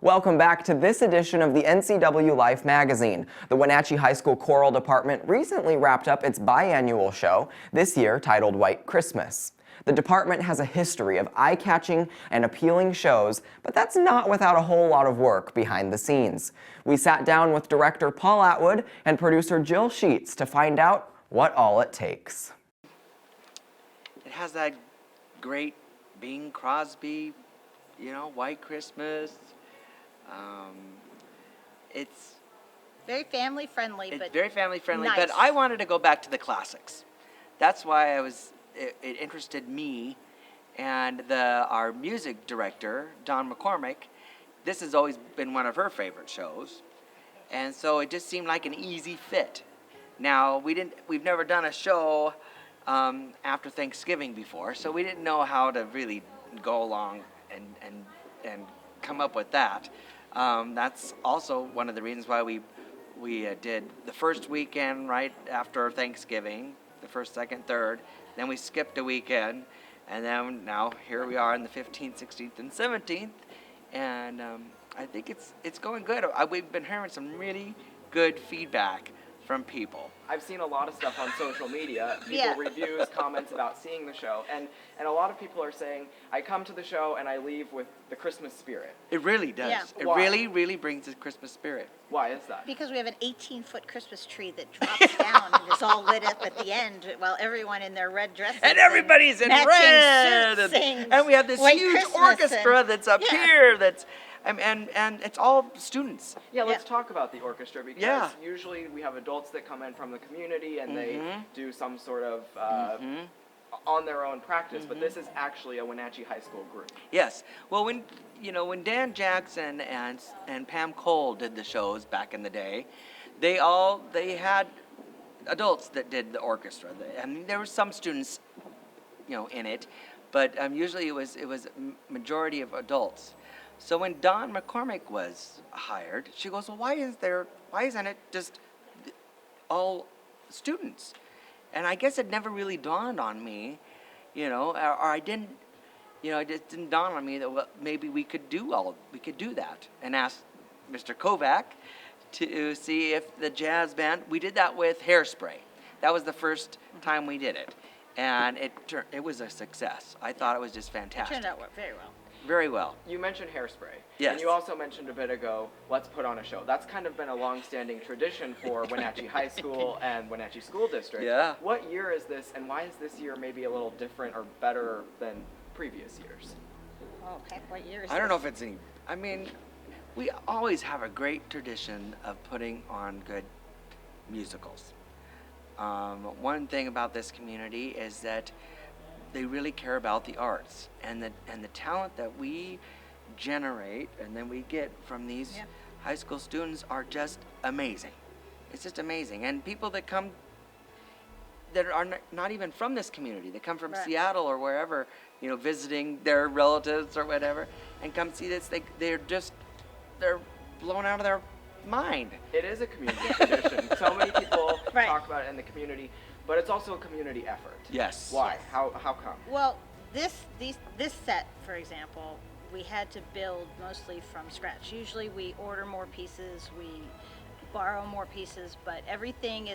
Welcome back to this edition of the NCW Life magazine. The Wenatchee High School Choral Department recently wrapped up its biannual show, this year titled White Christmas. The department has a history of eye-catching and appealing shows, but that's not without a whole lot of work behind the scenes. We sat down with director Paul Atwood and producer Jill Sheets to find out what all it takes. It has that great Bing Crosby, White Christmas. It's very family friendly, it's but very family friendly. nice. But I wanted to go back to the classics. That's why it interested me, and our music director Don McCormick. This has always been one of her favorite shows, and so it just seemed like an easy fit. Now we've never done a show after Thanksgiving before, so we didn't know how to really go along and come up with that. That's also one of the reasons why we did the first weekend right after Thanksgiving, the first, second, third. Then we skipped a weekend, and then now here we are on the 15th, 16th, and 17th, and I think it's going good. We've been hearing some really good feedback from people. I've seen a lot of stuff on social media, Yeah. reviews, comments about seeing the show, and a lot of people are saying, I come to the show and I leave with the Christmas spirit. It really does. Yeah. It Why? really, really brings the Christmas spirit. Why is that? because we have an 18-foot Christmas tree that drops down and is all lit up at the end while everyone in their red dresses And everybody's in matching red, suits sings and we have this White huge Christmas orchestra and- that's up yeah. here. That's and it's all students. Yeah, let's Yeah. talk about the orchestra, because Yeah. usually we have adults that come in from the community and they Mhm. do some sort of Mhm. on their own practice, but this is actually a Wenatchee High School group. Yes. Well, when Dan Jackson and Pam Cole did the shows back in the day, they had adults that did the orchestra. And there were some students, in it, but usually it was majority of adults. So when Dawn McCormick was hired, she goes, well, why isn't it just all students? And I guess it never really dawned on me, or I didn't, it just didn't dawn on me that maybe we could do that, and ask Mr. Kovac to see if the jazz band. We did that with Hairspray. That was the first time we did it, and it was a success. I thought it was just It fantastic. turned out very well. Very well. You mentioned Hairspray. Yes. And you also mentioned a bit ago, let's put on a show. That's kind of been a long-standing tradition for Wenatchee High School and Wenatchee School District. Yeah. What year is this, and why is this year maybe a little different or better than previous years? Okay, what year is I don't know this? if it's any. I mean, we always have a great tradition of putting on good musicals. One thing about this community is that they really care about the arts, and the talent that we generate and then we get from these Yep. high school students are just amazing. It's just amazing, and people that come that are not even from this community, they come from Right. Seattle or wherever, visiting their relatives or whatever, and come see this. They're blown out of their mind. It is a community tradition. So many people Right. talk about it in the community, but it's also a community effort. Yes. Why? Yes. How come? Well, this set, for example, we had to build mostly from scratch. Usually we order more pieces, we borrow more pieces, but everything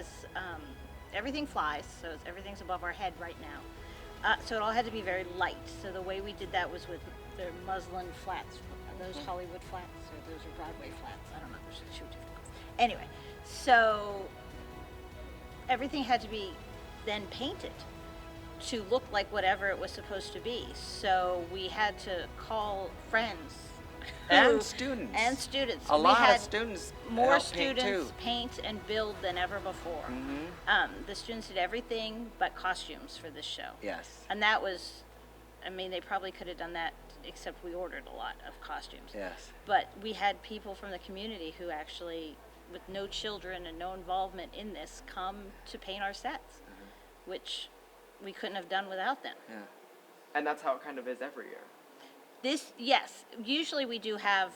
flies, so everything's above our head right now. So it all had to be very light. So the way we did that was with the muslin flats. Are those Hollywood flats or those are Broadway flats? I don't know. There's two different ones. Anyway, so everything had to be then painted to look like whatever it was supposed to be. So we had to call friends And students. and students. A We lot had of students. more help paint, students too. paint and build than ever before. The students did everything but costumes for this show. Yes. And that was, they probably could have done that, except we ordered a lot of costumes. Yes. But we had people from the community who actually, with no children and no involvement in this, come to paint our sets, which we couldn't have done without them. Yeah. And that's how it kind of is every year. Yes, usually we do have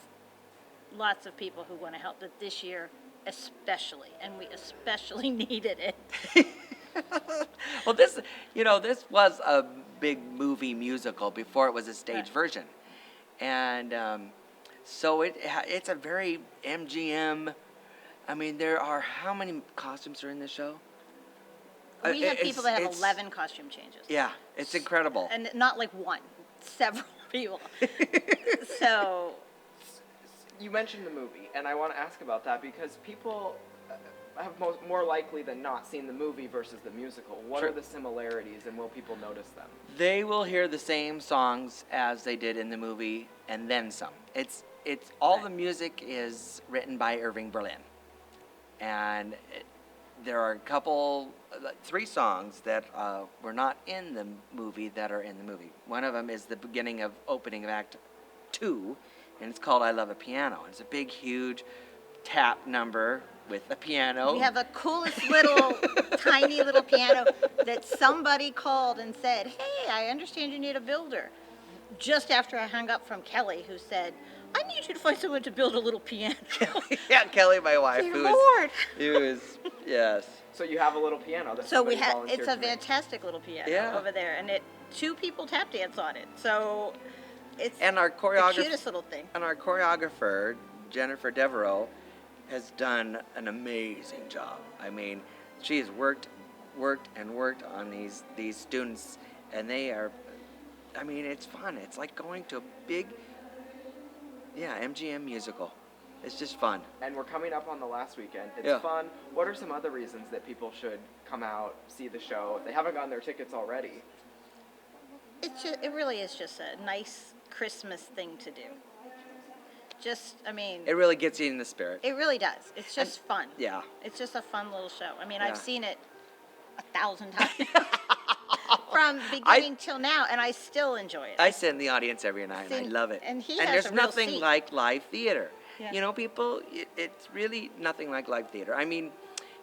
lots of people who want to help, but this year especially, and we especially needed it. Well, this was a big movie musical before it was a stage Right. version, and So it's a very MGM. I mean, there are how many costumes are in this show? We have people that have It's- 11 costume changes. Yeah, it's incredible. And not like one, several people. So, You mentioned the movie, and I want to ask about that because people have more likely than not seen the movie versus the musical. What Sure. are the similarities, and will people notice them? They will hear the same songs as they did in the movie, and then some. It's all the music is written by Irving Berlin, and there are a couple, 3 songs that were not in the movie that are in the movie. One of them is the beginning of opening of Act 2, and it's called "I Love a Piano." It's a big, huge tap number with a piano. we have the coolest little, tiny little piano that somebody called and said, hey, I understand you need a builder. Just after I hung up from Kelly, who said, I need you to find someone to build a little piano. Yeah, Kelly, my wife, Dear who Lord. was, yes. So you have a little piano that So we somebody have, volunteered it's a to make. fantastic little piano Yeah. over there, and 2 people tap dance on it. So it's And our the choreographer, cutest little thing. Jennifer Devereaux, has done an amazing job. I mean, she has worked on these students, and they are, I mean, it's fun. It's like going to a big, MGM musical. It's just fun. And we're coming up on the last weekend. It's Yeah. fun. What are some other reasons that people should come out, see the show, if they haven't gotten their tickets already? It really is just a nice Christmas thing to do. Just, I mean, It really gets you in the spirit. it really does. It's just fun. Yeah. It's just a fun little show. I mean, Yeah. I've seen it 1,000 times from beginning till now, and I still enjoy it. I sit in the audience every night, and I See, love it. and he and has there's a real nothing seat. like live theater. Yeah. You know, people, it's really nothing like live theater. I mean,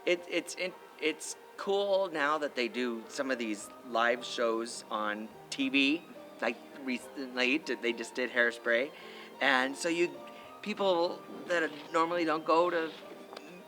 it's cool now that they do some of these live shows on TV. Like recently, they just did Hairspray, and so people that normally don't go to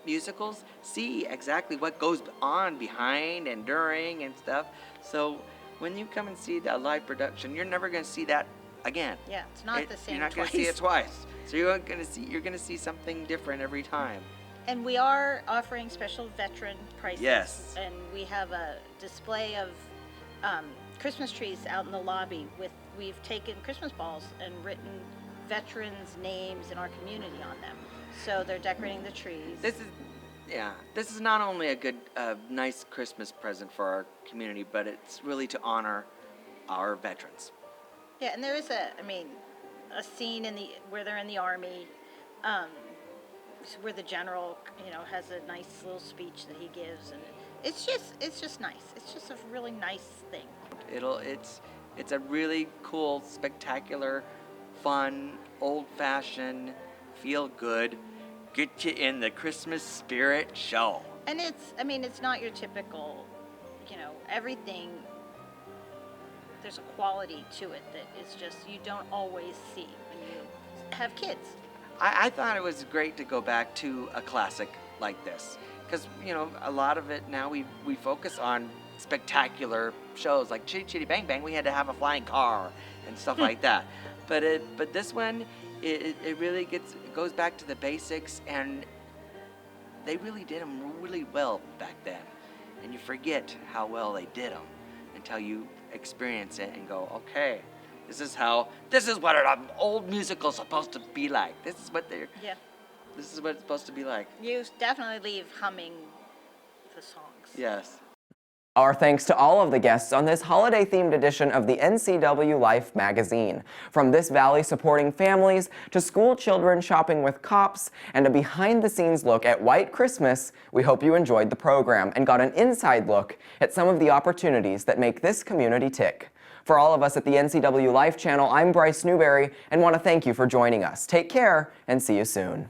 musicals see exactly what goes on behind and during and stuff. So when you come and see that live production, you're never going to see that again. Yeah, it's not the same You're not twice. going to see it twice. So you're going to see something different every time. And we are offering special veteran prices. Yes. And we have a display of Christmas trees out in the lobby we've taken Christmas balls and written veterans' names in our community on them. So they're decorating the trees. This is not only a good, nice Christmas present for our community, but it's really to honor our veterans. Yeah, and there is a scene where they're in the army, where the general, has a nice little speech that he gives, and it's just nice. It's just a really nice thing. It's a really cool, spectacular, fun, old-fashioned, feel-good, get you in the Christmas spirit show. And it's not your typical, everything. There's a quality to it that is just you don't always see when you have kids. I thought it was great to go back to a classic like this because a lot of it now we focus on spectacular shows like Chitty Chitty Bang Bang. We had to have a flying car and stuff like that. But this one it really goes back to the basics, and they really did them really well back then, and you forget how well they did them until you experience it and go, okay, this is what an old musical's supposed to be like. This is what it's supposed to be like. You definitely leave humming the songs. Yes. Our thanks to all of the guests on this holiday-themed edition of the NCW Life magazine. From this valley supporting families, to school children shopping with cops, and a behind-the-scenes look at White Christmas, we hope you enjoyed the program and got an inside look at some of the opportunities that make this community tick. For all of us at the NCW Life channel, I'm Bryce Newberry, and want to thank you for joining us. Take care, and see you soon.